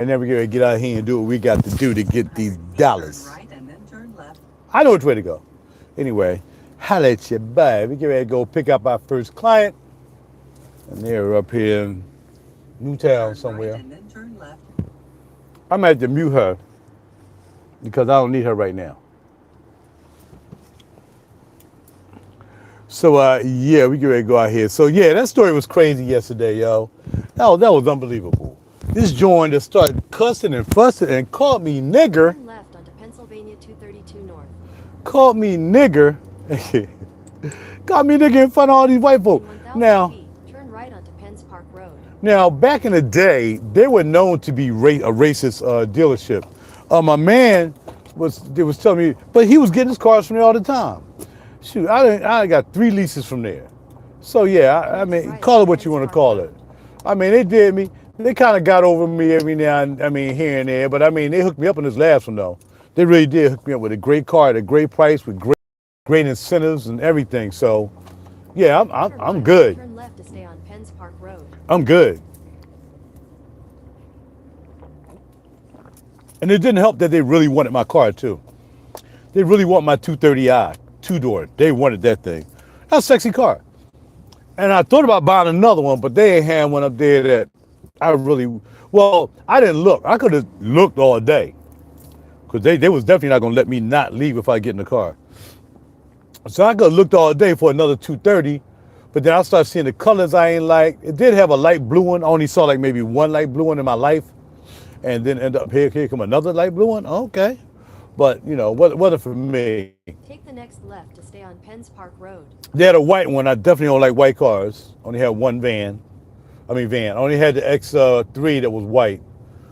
and then we gotta get out here and do what we got to do to get these Turn dollars. right and then turn left. I know which way to go. Anyway, holla at your bud. We get ready to go pick up our first client, and they're up here in Newtown Turn right somewhere. and then turn left. I'm gonna have to mute her because I don't need her right now. So yeah, we get ready to go out here. So yeah, that story was crazy yesterday, yo. That was unbelievable. This joint that started cussing and fussing and called me nigger, Turn left onto Pennsylvania 232 North. called me nigger, called me nigger in front of all these white In folks. 1,000 Now, feet, turn right onto Penns Park Road. now back in the day, they were known to be a racist dealership. My man was telling me, but he was getting his cars from there all the time. Shoot, I got 3 leases from there. So yeah, I mean, call it what you want to call it. I mean, they did me. They kind of got over me every now and I mean here and there, but I mean they hooked me up on this last one though. They really did hook me up with a great car at a great price with great incentives and everything. So yeah, I'm good. Turn left to stay on Penns Park Road. I'm good. And it didn't help that they really wanted my car too. They really want my 230i 2-door. They wanted that thing. That's a sexy car. And I thought about buying another one, but they ain't had one up there that I really, well, I didn't look. I could have looked all day because they was definitely not going to let me not leave if I get in the car. So I could have looked all day for another 230, but then I started seeing the colors I ain't like. It did have a light blue one. I only saw like maybe one light blue one in my life. And then end up here come another light blue one. Okay. But, you know, what for me? Take the next left to stay on Penns Park Road. They had a white one. I definitely don't like white cars. Only had one van. I only had the X3 that was white.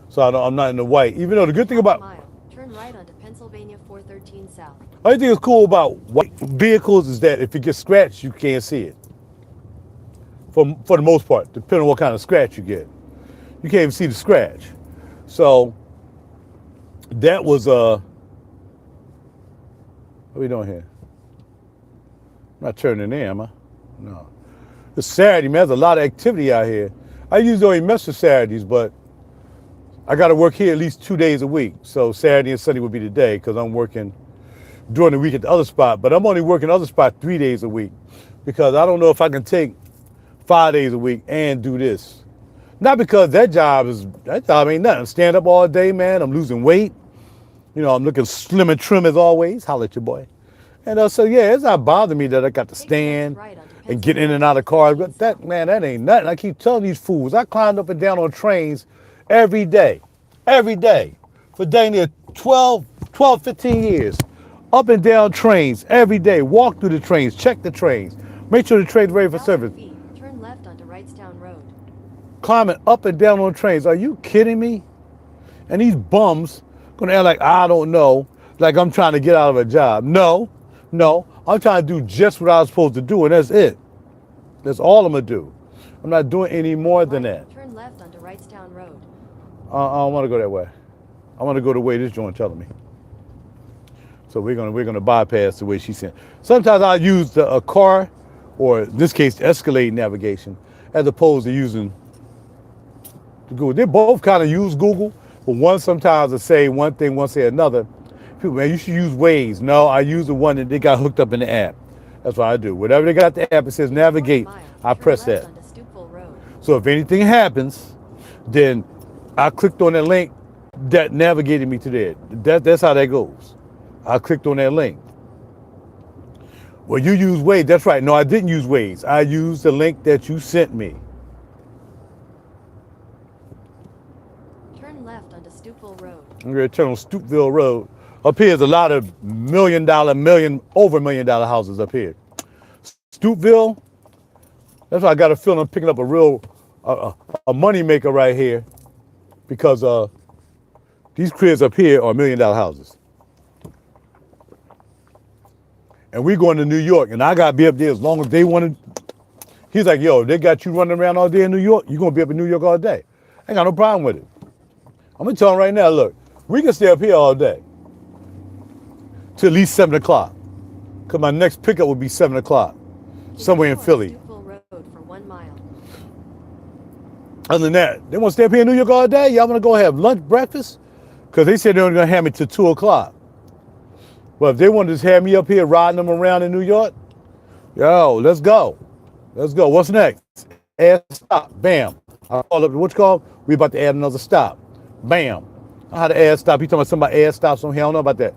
So I'm not in the white. Even though the good thing about, Mile. Turn right onto Pennsylvania 413 South. only thing that's cool about white vehicles is that if it gets scratched, you can't see it. For the most part, depending on what kind of scratch you get. You can't even see the scratch. So that was, what are we doing here? I'm not turning in, am I? No. It's Saturday, man. There's a lot of activity out here. I usually don't even mess with Saturdays, but I got to work here at least 2 days a week. So Saturday and Sunday would be the day because I'm working during the week at the other spot. But I'm only working the other spot 3 days a week because I don't know if I can take 5 days a week and do this. Not because that job ain't nothing. Stand up all day, man. I'm losing weight. You know, I'm looking slim and trim as always. Holla at your boy. And so yeah, it's not bothering me that I got to stand and get in and out of cars. But that ain't nothing. I keep telling these fools. I climbed up and down on trains every day, for dang near 15 years. Up and down trains every day. Walk through the trains, check the trains, make sure the train's ready for 1,000 service. feet, turn left onto Wrightstown Road. Climbing up and down on trains. Are you kidding me? And these bums gonna act like I don't know, like I'm trying to get out of a job. No, I'm trying to do just what I was supposed to do, and that's it. That's all I'm gonna do. I'm not doing any more than that. Turn left onto Wrightstown Road. I don't want to go that way. I want to go the way this joint telling me. So we're gonna bypass the way she's saying. Sometimes I use a car, or in this case, the Escalade navigation, as opposed to using the Google. They both kind of use Google, but one sometimes will say one thing, one say another. People, man, you should use Waze. No, I use the one that they got hooked up in the app. That's what I do. Whatever they got the app, it says navigate, I press that. So if anything happens, then I clicked on that link that navigated me to there. That's how that goes. I clicked on that link. Well, you use Waze. That's right. No, I didn't use Waze. I used the link that you sent me. Turn left onto Stupeville Road. I'm going to turn on Stupeville Road. Up here is a lot of over $1 million houses up here. Stupeville, that's why I got a feeling I'm picking up a real a money maker right here, because these cribs up here are $1 million houses. And we going to New York, and I got to be up there as long as they want to. He's like, yo, they got you running around all day in New York, you're going to be up in New York all day. I ain't got no problem with it. I'm going to tell him right now, look, we can stay up here all day till at least 7 o'clock. Because my next pickup would be 7 o'clock, somewhere in Philly. Stupeville Road for 1 mile. Other than that, they want to stay up here in New York all day. Y'all want to go have lunch, breakfast? Because they said they were going to have me till 2 o'clock. But if they want to just have me up here riding them around in New York, yo, let's go. Let's go. What's next? Add stop. Bam. I call up what you call? We about to add another stop. Bam. I know how to add stop. You talking about somebody add stops on here? I don't know about that.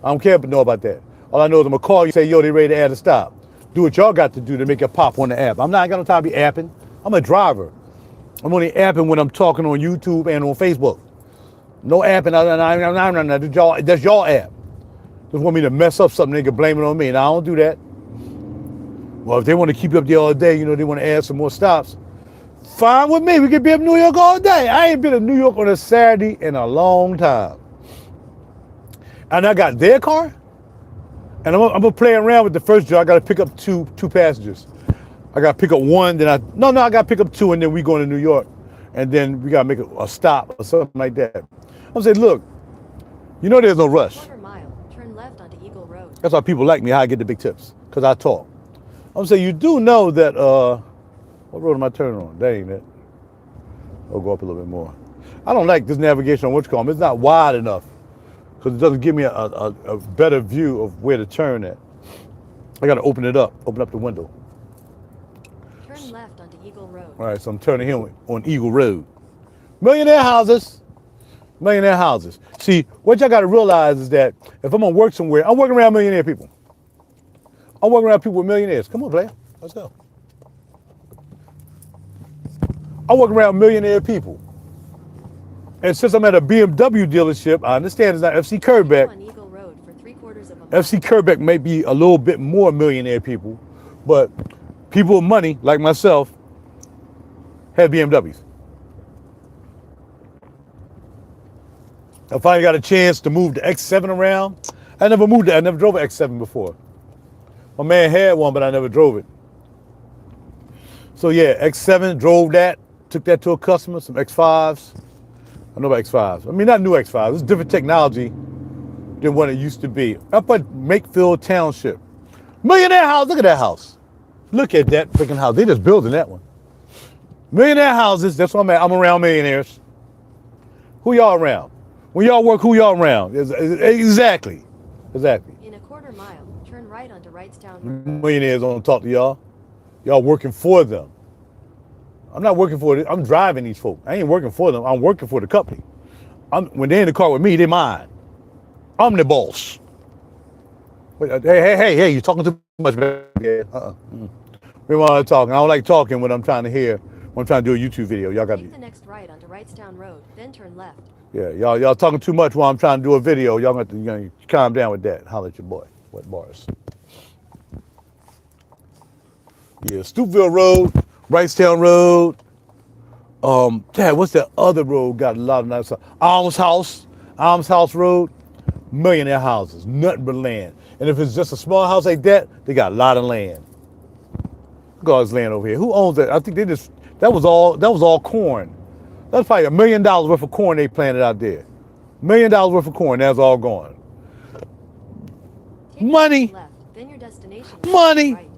I don't care but know about that. All I know is I'm going to call you and say, yo, they ready to add a stop. Do what y'all got to do to make it pop on the app. I'm not got no time to be apping. I'm a driver. I'm only apping when I'm talking on YouTube and on Facebook. No apping. That's y'all app. Just want me to mess up something, they can blame it on me. And I don't do that. Well, if they want to keep you up there all day, they want to add some more stops. Fine with me. We can be up in New York all day. I ain't been in New York on a Saturday in a long time. And I got their car. And I'm going to play around with the first job. I got to pick up two passengers. I got to pick up one. Then I got to pick up two. And then we going to New York. And then we got to make a stop or something like that. I'm saying, look, there's no rush. Quarter mile, turn left onto Eagle Road. That's why people like me, how I get the big tips, because I talk. I'm saying, you do know that, what road am I turning on? That ain't it. I'll go up a little bit more. I don't like this navigation on what you call them. It's not wide enough, because it doesn't give me a better view of where to turn at. I got to open up the window. Turn left onto Eagle Road. All right, so I'm turning here on Eagle Road. Millionaire houses. Millionaire houses. See, what y'all got to realize is that if I'm going to work somewhere, I'm working around millionaire people. I'm working around people with millionaires. Come on, player. Let's go. I'm working around millionaire people. And since I'm at a BMW dealership, I understand it's not FC Kerbeck. On Eagle Road for 3/4 of a mile. FC Kerbeck may be a little bit more millionaire people, but people with money, like myself, have BMWs. I finally got a chance to move the X7 around. I never drove an X7 before. My man had one, but I never drove it. So yeah, X7, drove that, took that to a customer, some X5s. I know about X5s. I mean, not new X5s. It's different technology than what it used to be. Up at Makefield Township. Millionaire house, look at that house. Look at that freaking house. They just building that one. Millionaire houses, that's what I'm at. I'm around millionaires. Who y'all around? When y'all work, who y'all around? Exactly. In a quarter mile, turn right onto Wrightstown Road. Millionaires don't talk to y'all. Y'all working for them. I'm not working for it. I'm driving these folks. I ain't working for them. I'm working for the company. When they're in the car with me, they're mine. I'm the boss. Wait, hey, you're talking too much, man. We want to talk. I don't like talking when I'm trying to hear, when I'm trying to do a YouTube video. Y'all got to Take the next right onto Wrightstown Road, then turn left. Yeah, y'all talking too much while I'm trying to do a video. Y'all got to calm down with that. Holler at your boy. What bars? Yeah, Stupeville Road, Wrightstown Road. Dad, what's that other road? Got a lot of nice stuff. Alms House Road. Millionaire houses, nothing but land. And if it's just a small house like that, they got a lot of land. Look at all this land over here. Who owns that? I think that was all corn. That's probably $1 million worth of corn they planted out there. $1 million worth of corn, that's all gone. Take Money. left, then your destination. Money. Right.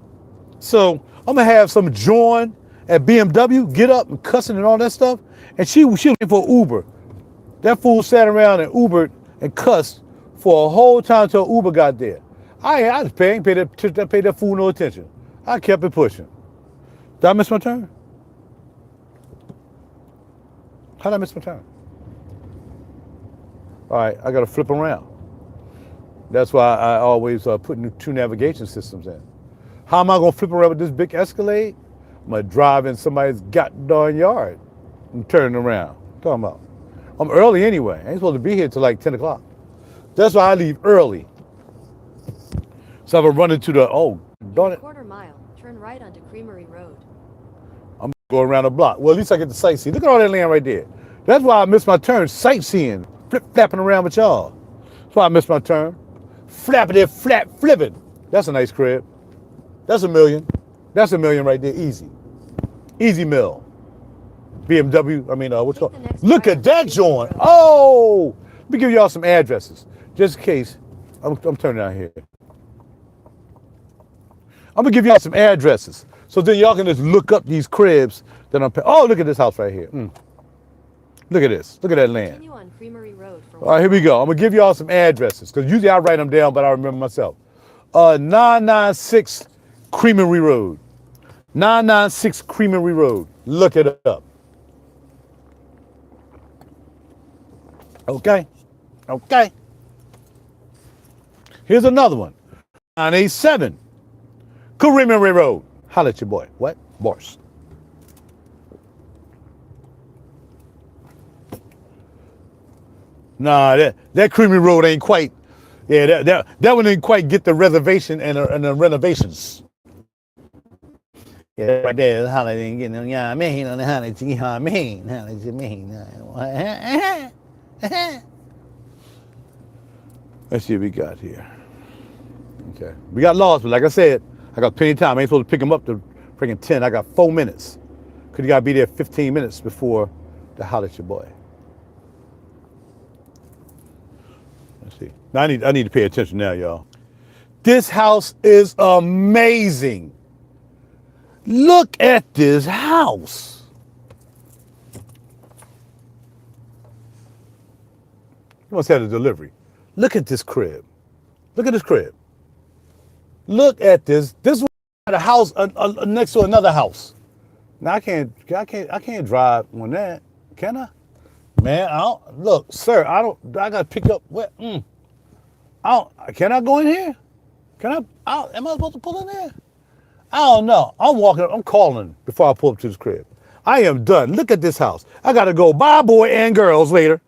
So I'm gonna have some John at BMW get up and cussing and all that stuff, and she looking for Uber. That fool sat around and Ubered and cussed for a whole time until Uber got there. I just paid that fool no attention. I kept it pushing. Did I miss my turn? How did I miss my turn? All right, I got to flip around. That's why I always put two navigation systems in. How am I going to flip around with this big Escalade? I'm going to drive in somebody's goddamn yard and turn around. What you talking about? I'm early anyway. I ain't supposed to be here till like 10 o'clock. That's why I leave early. So I'm running to darn In a it. quarter mile, turn right onto Creamery Road. I'm going around the block. Well, at least I get to sightsee. Look at all that land right there. That's why I missed my turn, sightseeing, flip-flapping around with y'all. That's why I missed my turn. Flapping it, flipping. That's a nice crib. That's $1 million. That's $1 million right there, easy. Easy mill. BMW, what's called? Look at that joint. Oh, let me give y'all some addresses, just in case. I'm turning out here. I'm gonna give y'all some addresses, so then y'all can just look up these cribs Then I'm paying. Oh, look at this house right here. Look at this. Look at that land. Continue on Creamery Road for All right, here we 1 go. I'm gonna give y'all some addresses because usually I write them down, but I remember myself. 996 Creamery Road. 996 Creamery Road. Look it up. Okay. Okay. Here's another one. 987 Creamery Road. Holla at your boy. What? Boris. Nah, that Creamery Road ain't quite. Yeah, that one didn't quite get the reservation and the renovations. Yeah, right there. Holla didn't get no. Yeah, I mean, on the holla, I mean, let's see what we got here. Okay, we got lost, but like I said, I got plenty of time. I ain't supposed to pick them up to freaking 10. I got 4 minutes. Cause you gotta be there 15 minutes before the holla at your boy. Let's see. Now I need to pay attention now, y'all. This house is amazing. Look at this house. You must have a delivery. Look at this crib. Look at this crib. Look at this. This was a house next to another house. Now I can't drive on that, can I? Man, I don't, look, sir, I gotta pick up what, can I go in here? Am I supposed to pull in there? I don't know. I'm calling before I pull up to this crib. I am done. Look at this house. I gotta go. Bye, boy and girls, later.